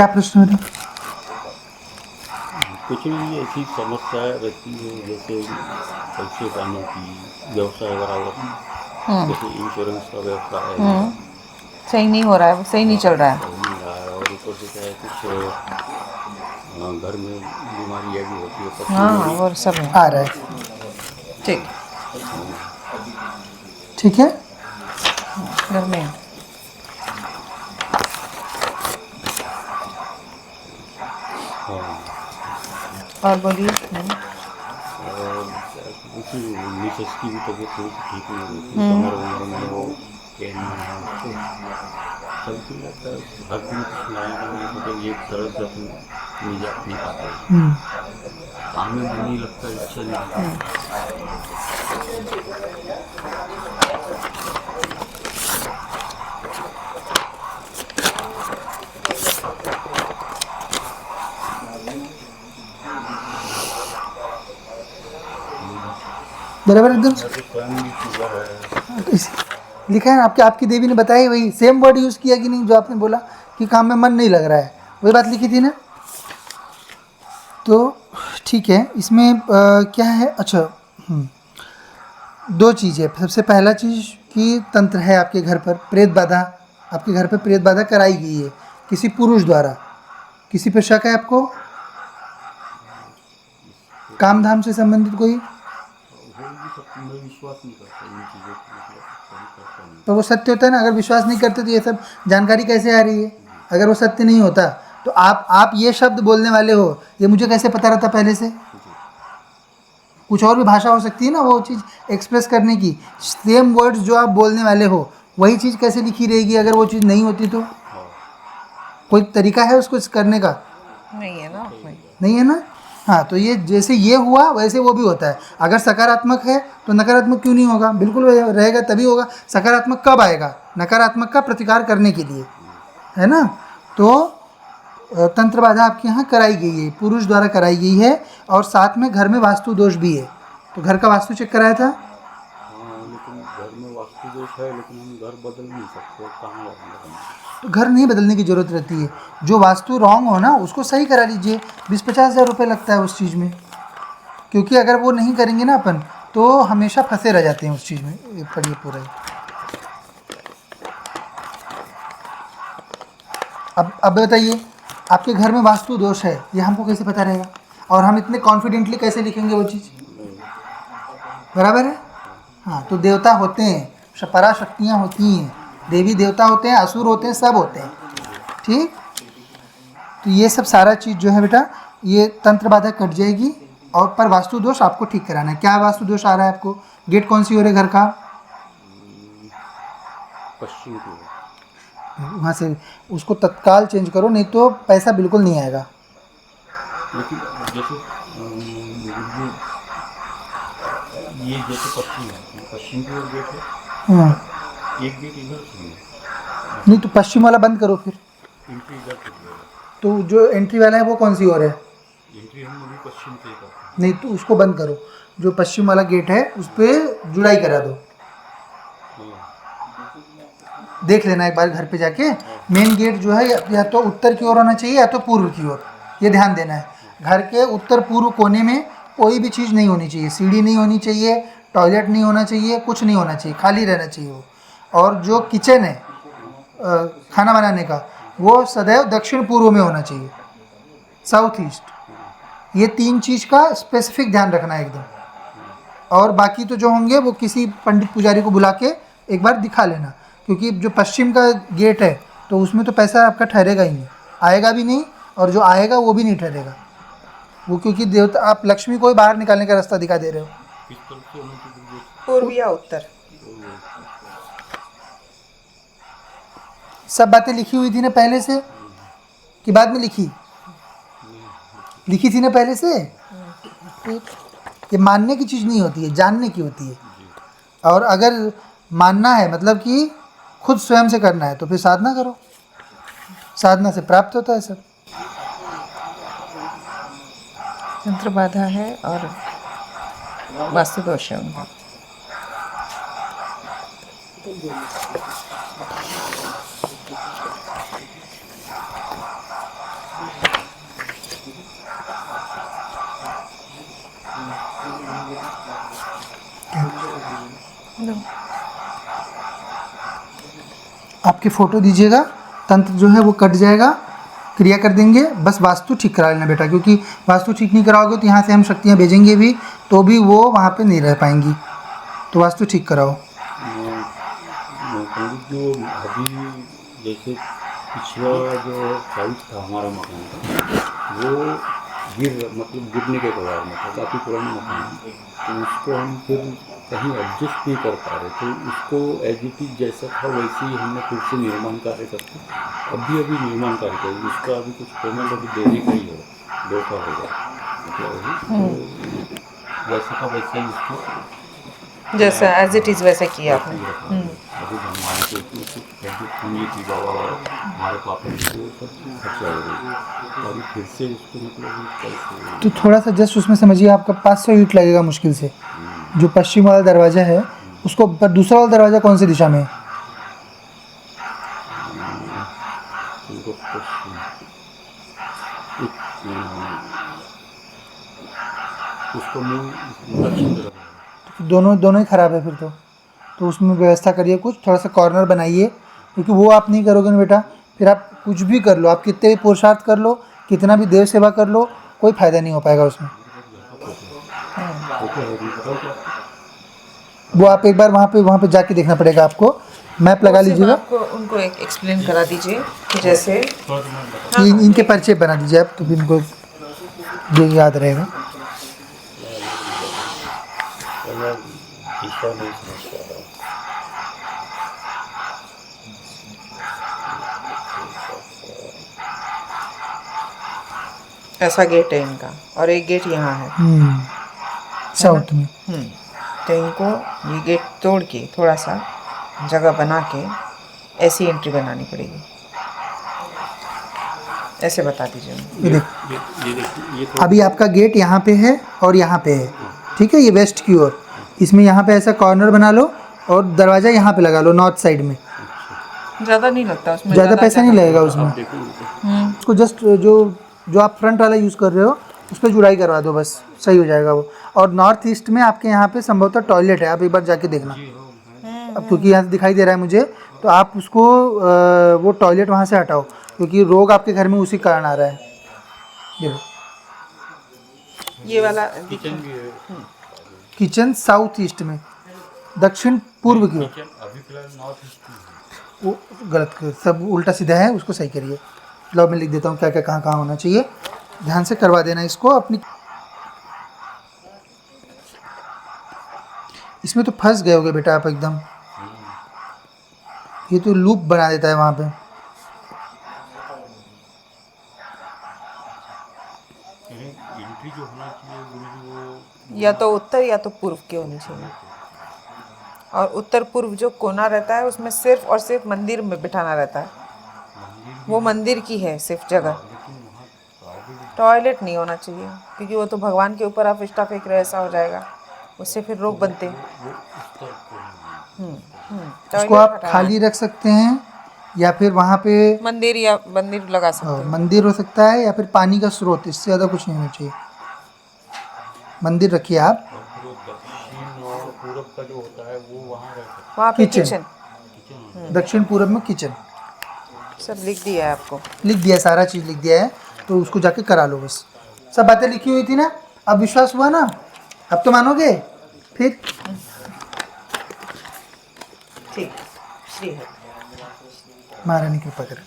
क्या प्रश्न है? कुछ नहीं, ऐसी समस्या रहती है जैसे पैसे पाने की, व्यवसाय बराबर, जैसे इंश्योरेंस का व्यवसाय है मेरा, सही नहीं हो रहा है, वो सही नहीं चल रहा है। सही नहीं रहा है। और ऊपर से क्या है, कुछ घर में बीमारियाँ भी होती है, पत्नी हाँ मेरी। वो सब है। आ रहा है, ठीक, ठीक है। घर में है। हाँ, और बोलिए। और कुछ मिसेस की भी तबीयत थोड़ी सी ठीक नहीं रहती, कमर वमर में वो पेन में है उसको, चलती रहता है। हर दिन कुछ नया का नया, मतलब एक तरह से अपनी निजात नहीं पाता है। काम में मन नहीं लगता, इच्छा नहीं होती। बराबर एकदम मेरे को स्वयं भी शुगर है। तो लिखा है आपकी देवी ने बताई, वही सेम वर्ड यूज़ किया कि नहीं जो आपने बोला कि काम में मन नहीं लग रहा है, वही बात लिखी थी ना। तो ठीक है, इसमें क्या है? अच्छा, दो चीज़ें। सबसे पहला चीज़ कि तंत्र है आपके घर पर, प्रेत बाधा, आपके घर पर प्रेत बाधा कराई गई है किसी पुरुष द्वारा। किसी पर शक है आपको? काम धाम से संबंधित कोई? हो भी सकती, मैं विश्वास नहीं करता इन चीज़ों को, मतलब कभी करता नहीं। तो वो सत्य होता है ना। अगर विश्वास नहीं करते तो ये सब जानकारी कैसे आ रही है? अगर वो सत्य नहीं होता तो आप ये शब्द बोलने वाले हो, ये मुझे कैसे पता रहता पहले से? कुछ और भी भाषा हो सकती है ना वो चीज़ एक्सप्रेस करने की। सेम वर्ड्स जो आप बोलने वाले हो वही चीज़ कैसे लिखी रहेगी अगर वो चीज़ नहीं होती तो? कोई तरीका है उसको करने का? नहीं है ना, नहीं है ना। हाँ, तो ये जैसे ये हुआ वैसे वो भी होता है। अगर सकारात्मक है तो नकारात्मक क्यों नहीं होगा? बिल्कुल रहेगा, तभी होगा। सकारात्मक कब आएगा? नकारात्मक का प्रतिकार करने के लिए, है ना। तो तंत्र बाधा आपके यहाँ कराई गई है, पुरुष द्वारा कराई गई है, और साथ में घर में वास्तु दोष भी है। तो घर का वास्तु चेक कराया था? हाँ, लेकिन घर में वास्तु दोष है, लेकिन हम घर बदल नहीं सकते, कहाँ बदलेंगे? तो घर नहीं बदलने की ज़रूरत रहती है। जो वास्तु रॉन्ग हो ना उसको सही करा लीजिए। 20-50 हज़ार रुपये लगता है उस चीज़ में, क्योंकि अगर वो नहीं करेंगे ना अपन तो हमेशा फंसे रह जाते हैं उस चीज़ में। ये पढ़िए पूरा ही। अब बताइए, आपके घर में वास्तु दोष है, ये हमको कैसे पता रहेगा? और हम इतने कॉन्फिडेंटली कैसे लिखेंगे वो चीज़? बराबर है। हाँ, तो देवता होते हैं, पराशक्तियाँ होती हैं, देवी देवता होते हैं, असुर होते हैं, सब होते हैं, ठीक। तो ये सब सारा चीज़ जो है बेटा, ये तंत्र बाधा कट जाएगी। और पर वास्तु दोष आपको ठीक कराना है। क्या वास्तु दोष आ रहा है आपको? गेट कौन सी हो रही है घर का? पश्चिम की ओर। वहाँ से उसको तत्काल चेंज करो, नहीं तो पैसा बिल्कुल नहीं आएगा। लेकिन जैसे गुरुजी, ये जैसे पश्चिम है, पश्चिम की ओर गेट है, एक गेट इधर से है, नहीं तो पश्चिम वाला बंद करो फिर। एंट्री इधर से दिया है। तो जो एंट्री वाला है वो कौन सी ओर है? एंट्री हम अभी पश्चिम से ही करते हैं। नहीं तो उसको बंद करो। जो पश्चिम वाला गेट है उस पर जुड़ाई करा दो। देख लेना एक बार घर पे जाके। मेन गेट जो है या तो उत्तर की ओर होना चाहिए या तो पूर्व की ओर, ये ध्यान देना है। घर के उत्तर पूर्व कोने में कोई भी चीज़ नहीं होनी चाहिए, सीढ़ी नहीं होनी चाहिए, टॉयलेट नहीं होना चाहिए, कुछ नहीं होना चाहिए, खाली रहना चाहिए वो। और जो किचन है खाना बनाने का, वो सदैव दक्षिण पूर्व में होना चाहिए, साउथ ईस्ट। ये 3 चीज़ का स्पेसिफिक ध्यान रखना है एकदम। और बाकी तो जो होंगे वो किसी पंडित पुजारी को बुला के एक बार दिखा लेना, क्योंकि जो पश्चिम का गेट है तो उसमें तो पैसा आपका ठहरेगा ही नहीं, आएगा भी नहीं, और जो आएगा वो भी नहीं ठहरेगा वो, क्योंकि देवता आप लक्ष्मी को ही बाहर निकालने का रास्ता दिखा दे रहे हो। किस तरफ से होना चाहिए? पूर्व या उत्तर? सब बातें लिखी हुई थी ना पहले से कि बाद में लिखी? लिखी थी ना पहले से। ये मानने की चीज़ नहीं होती है, जानने की होती है। और अगर मानना है मतलब कि खुद स्वयं से करना है तो फिर साधना करो, साधना से प्राप्त होता है सब। तंत्र बाधा है और वास्तु दोष है उनका। आपकी फ़ोटो दीजिएगा, तंत्र जो है वो कट जाएगा, क्रिया कर देंगे। बस वास्तु ठीक करा लेना बेटा, क्योंकि वास्तु ठीक नहीं कराओगे तो यहाँ से हम शक्तियाँ भेजेंगे भी तो भी वो वहाँ पे नहीं रह पाएंगी। तो वास्तु ठीक कराओ। पंडित जो अभी जैसे पिछला जो साइड था हमारा मकान का, वो गिरने के कगार में था, काफ़ी पुराना मकान है, तो उसको हम फिर कहीं एडजस्ट नहीं कर पा रहे, तो उसको एज इट इज जैसा था वैसे ही हमने फिर से निर्माण कार्य करके अभी निर्माण कार्य करें। उसका अभी कुछ पेमेंट अभी देने का ही है, 2 साल हो गया, मतलब अभी तो वैसा था वैसे ही उसको जैसा एज इट इज़ वैसे किया आपने। अभी भगवान को इसमें कुछ पूंजी थी, बाबा हमारे पापा जी को सब खर्चा हो गई, तो अभी फिर से उसको मतलब कैसे। तो थोड़ा सा जस्ट उसमें समझिए, आपका 500 ईंट लगेगा मुश्किल से। जो पश्चिम वाला दरवाज़ा है उसको, पर दूसरा वाला दरवाज़ा कौन सी दिशा में है? उनको उसको मुँह दक्षिण तरफ दोनों ही ख़राब है फिर तो उसमें व्यवस्था करिए, कुछ थोड़ा सा कॉर्नर बनाइए, क्योंकि वो आप नहीं करोगे ना बेटा, फिर आप कुछ भी कर लो, आप कितने भी पुरुषार्थ कर लो, कितना भी देव सेवा कर लो, कोई फ़ायदा नहीं हो पाएगा उसमें। वो आप एक बार वहाँ पे जाके देखना पड़ेगा आपको, मैप लगा लीजिएगा। आपको उनको एक एक्सप्लेन करा दीजिए कि जैसे इनके परिचय बना दीजिए आप, तो भी इनको ये याद रहेगा। दिशा नहीं समझ पा रहा। ऐसा गेट है इनका और एक गेट यहाँ है। साउथ में। तो इनको ये गेट तोड़ के थोड़ा सा जगह बना के ऐसी एंट्री बनानी पड़ेगी। ऐसे बता दीजिए। ये देखिए, अभी आपका गेट यहाँ पे है और यहाँ पे है, ठीक है, ये वेस्ट की ओर। इसमें यहाँ पे ऐसा कॉर्नर बना लो और दरवाज़ा यहाँ पे लगा लो नॉर्थ साइड में। ज़्यादा नहीं लगता उसमें, ज़्यादा पैसा नहीं लगेगा उसमें। उसको जस्ट जो आप फ्रंट वाला यूज़ कर रहे हो उस पर जुड़ाई करवा दो, बस सही हो जाएगा वो। और नॉर्थ ईस्ट में आपके यहाँ पे संभवतः टॉयलेट है, आप एक बार जाके देखना। अब क्योंकि यहाँ से दिखाई दे रहा है मुझे, तो आप उसको वो टॉयलेट वहाँ से हटाओ, क्योंकि रोग आपके घर में उसी कारण आ रहा है। ये वाला किचन साउथ ईस्ट में, दक्षिण पूर्व की ओर। वो गलत सब उल्टा सीधा है, उसको सही करिए। लो मैं लिख देता हूँ क्या क्या कहाँ होना चाहिए, ध्यान से करवा देना इसको अपनी। इसमें तो फंस गए होगे बेटा आप एकदम, ये तो लूप बना देता है वहाँ पे। एंट्री जो होना चाहिए गुरुजी वो या तो उत्तर या तो पूर्व की होनी चाहिए। और उत्तर पूर्व जो कोना रहता है उसमें सिर्फ और सिर्फ मंदिर में बिठाना रहता है, वो मंदिर की है सिर्फ जगह। टॉयलेट नहीं होना चाहिए, क्योंकि वो तो भगवान के ऊपर आप इष्टा फेंक रहे, ऐसा हो जाएगा, उससे फिर रोग बनते हैं। उसको आप खाली रख सकते हैं या फिर वहाँ पे मंदिर या मंदिर लगा सकते हैं। मंदिर हो सकता है या फिर पानी का स्रोत, इससे ज़्यादा कुछ नहीं होना चाहिए। मंदिर रखिए आप। दक्षिण और पूरब का जो होता है वो वहाँ पे किचन। दक्षिण पूरब में किचन सब लिख दिया है आपको, लिख दिया, सारा चीज़ लिख दिया है, तो उसको जाके करा लो बस। सब बातें लिखी हुई थी ना, अब विश्वास हुआ ना, अब तो मानोगे फिर। ठीक, श्री है। महारानी कृपा करें।